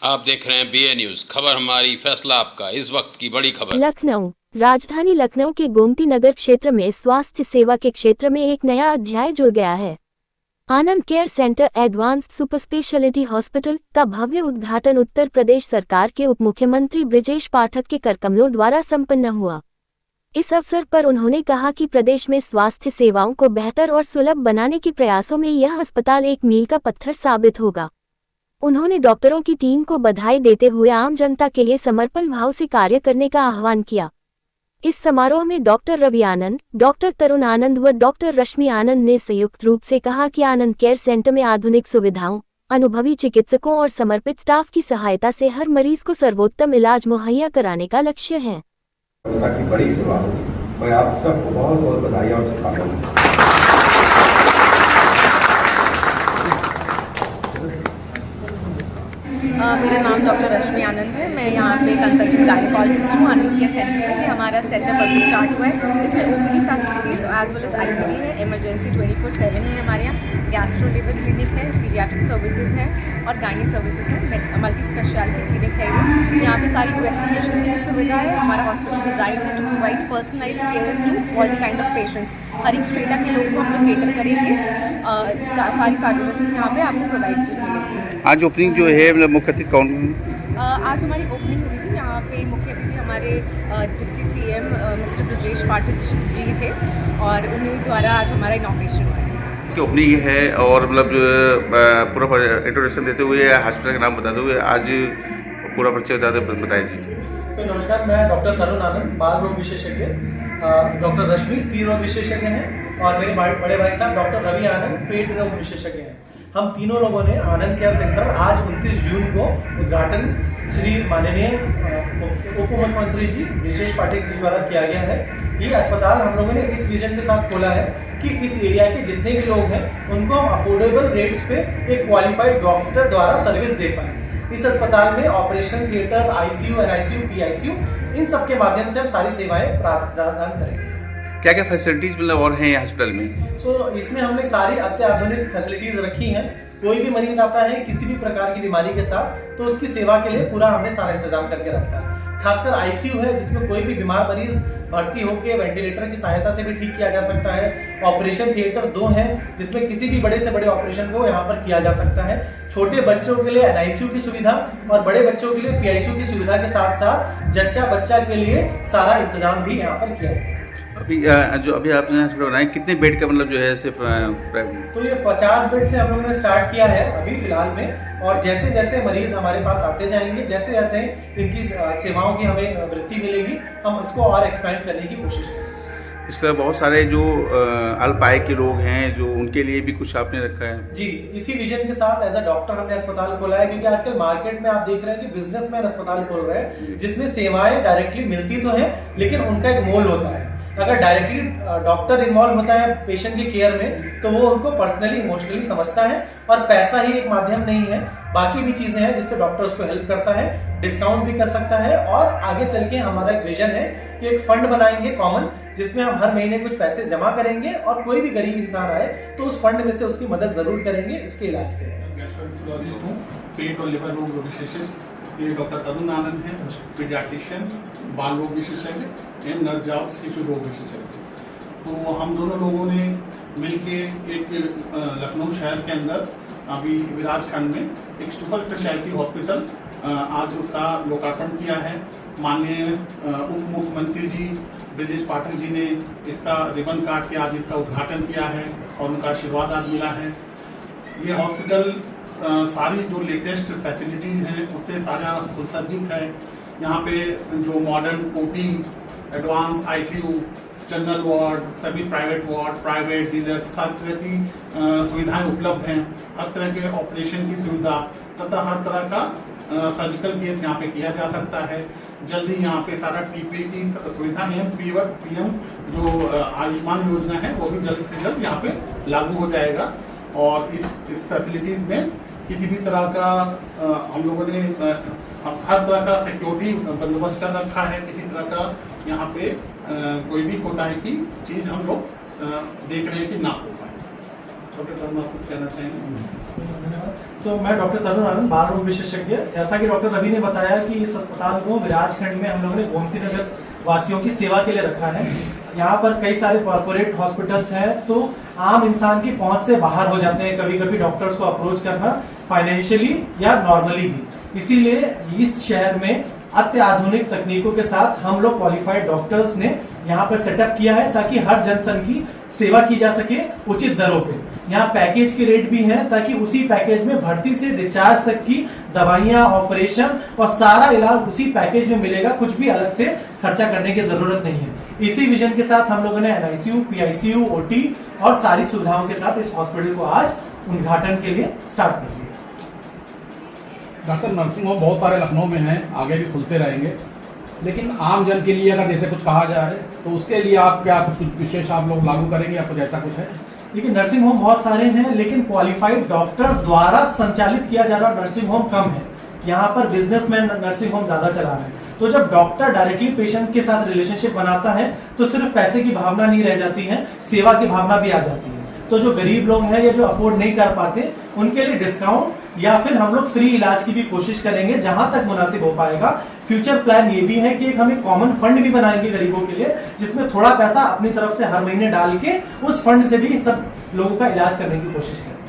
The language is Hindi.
आप देख रहे हैं BA न्यूज, खबर हमारी फैसला आपका। इस वक्त की बड़ी खबर। लखनऊ। राजधानी लखनऊ के गोमती नगर क्षेत्र में स्वास्थ्य सेवा के क्षेत्र में एक नया अध्याय जुड़ गया है। Anand care centre advanced super speciality hospital का भव्य उद्घाटन उत्तर प्रदेश सरकार के उप मुख्यमंत्री बृजेश पाठक के करकमलों द्वारा संपन्न हुआ। इस अवसर पर उन्होंने कहा कि प्रदेश में स्वास्थ्य सेवाओं को बेहतर और सुलभ बनाने के प्रयासों में यह अस्पताल एक मील का पत्थर साबित होगा। उन्होंने डॉक्टरों की टीम को बधाई देते हुए आम जनता के लिए समर्पण भाव से कार्य करने का आह्वान किया। इस समारोह में डॉक्टर रवि आनंद, डॉक्टर तरुण आनंद व डॉक्टर रश्मि आनंद ने संयुक्त रूप से कहा कि आनंद केयर सेंटर में आधुनिक सुविधाओं, अनुभवी चिकित्सकों और समर्पित स्टाफ की सहायता से हर मरीज को सर्वोत्तम इलाज मुहैया कराने का लक्ष्य है। ताकि बड़ी सेवा हो। मैं आप सबको बहुत बहुत बधाई और शुभकामनाएं। मेरा नाम डॉक्टर रश्मि आनंद है। मैं यहाँ पे कंसल्टेंट गायनेकोलॉजिस्ट हूँ आनंद केयर सेंटर पे। ये हमारा सेटअप अभी स्टार्ट हुआ है। इसमें OPD facilities as well as IPD है, इमरजेंसी 24/7 है हमारे यहाँ, गैस्ट्रो लिवर क्लिनिक है, पीडियाट्रिक सर्विसेज है और गायनी सर्विसेज है, मल्टी स्पेशलिटी क्लिनिक है ये। यहाँ पे सारी इन्वेस्टिगेशन की भी सुविधा है। हमारा हॉस्पिटल डिज़ाइन है to provide personalise care to all the kind of patients. हर एक स्ट्रेटा के लोगों को हम लोग केटर करेंगे। सारी सर्विसेज यहाँ पे आपको प्रोवाइड करेंगे। आज ओपनिंग जो है मतलब मुख्य अतिथि कौन? आज हमारी ओपनिंग हुई थी। यहाँ पे मुख्य अतिथि हमारे deputy CM mister Brijesh Pathak ji थे और उन्हीं द्वारा आज हमारा इनॉग्रेशन हुआ है। ओपनिंग है और मतलब जो पूरा इंट्रोडक्शन देते हुए हॉस्पिटल का नाम बताते हुए आज पूरा परिचय बताएं जी। तो नमस्कार, मैं डॉक्टर तरुण आनंद, बाल रोग विशेषज्ञ, डॉक्टर रश्मि स्त्री रोग विशेषज्ञ हैं और मेरे बड़े भाई साहब डॉक्टर रवि आनंद पेट रोग विशेषज्ञ हैं। हम तीनों लोगों ने आनंद केयर सेंटर आज 29 जून को उद्घाटन श्री माननीय उप मुख्यमंत्री जी बृजेश पाठक जी द्वारा किया गया है। ये अस्पताल हम लोगों ने इस विजन के साथ खोला है कि इस एरिया के जितने भी लोग हैं उनको हम अफोर्डेबल रेट्स पे एक क्वालिफाइड डॉक्टर द्वारा सर्विस दे पाएँ। इस अस्पताल में operation theatre, ICU, NICU, PICU इन सब के माध्यम से हम सारी सेवाएं प्रदान करेंगे। क्या क्या फैसिलिटीज मतलब और हैं हॉस्पिटल में? इसमें हमने सारी अत्याधुनिक फैसिलिटीज रखी हैं। कोई भी मरीज आता है किसी भी प्रकार की बीमारी के साथ तो उसकी सेवा के लिए पूरा हमने सारा इंतजाम करके रखा है। खासकर ICU है जिसमें कोई भी बीमार मरीज भर्ती होकर वेंटिलेटर की सहायता से भी ठीक किया जा सकता है। ऑपरेशन थिएटर 2 हैं जिसमें किसी भी बड़े से बड़े ऑपरेशन को यहाँ पर किया जा सकता है। छोटे बच्चों के लिए NICU की सुविधा और बड़े बच्चों के लिए PICU की सुविधा के साथ साथ जच्चा बच्चा के लिए सारा इंतजाम भी यहाँ पर किया है। अभी जो अभी आपने हॉस्पिटल बनाया कितने बेड का मतलब जो है सिर्फ तो ये 50 बेड से हम लोगों ने स्टार्ट किया है अभी फिलहाल में, और जैसे जैसे मरीज हमारे पास आते जाएंगे, जैसे जैसे इनकी सेवाओं की हमें वृद्धि मिलेगी, हम इसको और एक्सपेंड करने की कोशिश करेंगे। इसके अलावा बहुत सारे जो अल्प आय के लोग हैं जो उनके लिए भी कुछ आपने रखा है? जी, इसी विजन के साथ एज अ डॉक्टर हमने अस्पताल खोला है, क्योंकि आजकल मार्केट में आप देख रहे हैं कि बिजनेसमैन अस्पताल खोल रहे हैं जिसमें सेवाएं डायरेक्टली मिलती तो है लेकिन उनका एक मोल होता है। अगर डायरेक्टली डॉक्टर इन्वॉल्व होता है पेशेंट के केयर में तो वो उनको पर्सनली इमोशनली समझता है और पैसा ही एक माध्यम नहीं है, बाकी भी चीजें हैं जिससे डॉक्टर उसको हेल्प करता है, डिस्काउंट भी कर सकता है। और आगे चल के हमारा एक विजन है कि एक फंड बनाएंगे कॉमन, जिसमें हम हर महीने कुछ पैसे जमा करेंगे और कोई भी गरीब इंसान आए तो उस फंड में से उसकी मदद जरूर करेंगे, उसके इलाज करेंगे। गैस्ट्रोएंटरोलॉजिस्ट हूँ, पेट और लिवर रोग विशेषज्ञ। ये डॉक्टर तरुण आनंद है, पीडियाट्रिशियन, बाल रोग विशेषज्ञ एवं नवजात शिशु रोग विशेषज्ञ। तो हम दोनों लोगों ने मिलके एक लखनऊ शहर के अंदर अभी विराजखंड में एक सुपर स्पेशलिटी हॉस्पिटल आज उसका लोकार्पण किया है। माननीय उप मुख्यमंत्री जी बृजेश पाठक जी ने इसका रिबन काट के आज इसका उद्घाटन किया है और उनका आशीर्वाद आज मिला है। ये हॉस्पिटल सारी जो लेटेस्ट फैसिलिटीज़ हैं उससे सारा सुसज्जित है। यहाँ पे जो modern OT, advance ICU, general ward, सभी प्राइवेट वार्ड, प्राइवेट डीलर, सब तरह की सुविधाएं उपलब्ध हैं। हर तरह के ऑपरेशन की सुविधा तथा हर तरह का सर्जिकल केस यहाँ पे किया जा सकता है। जल्दी यहाँ पे सारा TPA की सुविधा है, PM जो आयुष्मान योजना है वो भी जल्द से जल्द यहाँ पे लागू हो जाएगा। और इस फैसिलिटीज में किसी भी तरह का हम लोगों ने हर तरह का सिक्योरिटी बंदोबस्त कर रखा है। किसी तरह का यहाँ पे कोई भी कोताही की चीज़ हम लोग देख रहे हैं कि ना हो पाए। डॉक्टर तरुण आप कुछ कहना चाहेंगे? धन्यवाद। सो मैं डॉक्टर तरुण आनंद, बाल रोग विशेषज्ञ। जैसा कि डॉक्टर रवि ने बताया कि इस अस्पताल को विराजखंड में हम लोगों ने गोमती नगर वासियों की सेवा के लिए रखा है। यहाँ पर कई सारे कॉर्पोरेट हॉस्पिटल्स हैं, तो आम इंसान की पहुंच से बाहर हो जाते हैं कभी कभी डॉक्टर्स को अप्रोच करना, फाइनेंशियली या नॉर्मली भी। इसीलिए इस शहर में अत्याधुनिक तकनीकों के साथ हम लोग क्वालिफाइड डॉक्टर्स ने यहाँ पर सेटअप किया है ताकि हर जनसन की सेवा की जा सके उचित दरों पे। यहाँ पैकेज के रेट भी हैं ताकि उसी पैकेज में भर्ती से डिस्चार्ज तक की दवाइयाँ, ऑपरेशन और सारा इलाज उसी पैकेज में मिलेगा, कुछ भी अलग से खर्चा करने की जरूरत नहीं है। इसी विजन के साथ हम लोगों ने NICU, PICU, OT और सारी सुविधाओं के साथ इस हॉस्पिटल को आज उद्घाटन के लिए स्टार्ट कर दिया। डॉक्टर नर्सिंग होम बहुत सारे लखनऊ में हैं, आगे भी खुलते रहेंगे, लेकिन आम जन के लिए अगर जैसे कुछ कहा जाए तो उसके लिए आप क्या कुछ विशेष आप लोग लागू करेंगे या कुछ ऐसा कुछ है? देखिए, नर्सिंग होम बहुत सारे हैं, लेकिन क्वालिफाइड डॉक्टर्स द्वारा संचालित किया जा रहा नर्सिंग होम कम है। यहाँ पर बिजनेसमैन नर्सिंग होम ज्यादा चला रहे हैं। तो जब डॉक्टर डायरेक्टली पेशेंट के साथ रिलेशनशिप बनाता है तो सिर्फ पैसे की भावना नहीं रह जाती है, सेवा की भावना भी आ जाती है। तो जो गरीब लोग हैं या जो अफोर्ड नहीं कर पाते, उनके लिए डिस्काउंट या फिर हम लोग फ्री इलाज की भी कोशिश करेंगे जहां तक मुनासिब हो पाएगा। फ्यूचर प्लान ये भी है कि एक हम एक कॉमन फंड भी बनाएंगे गरीबों के लिए, जिसमें थोड़ा पैसा अपनी तरफ से हर महीने डाल के उस फंड से भी सब लोगों का इलाज करने की कोशिश करेंगे।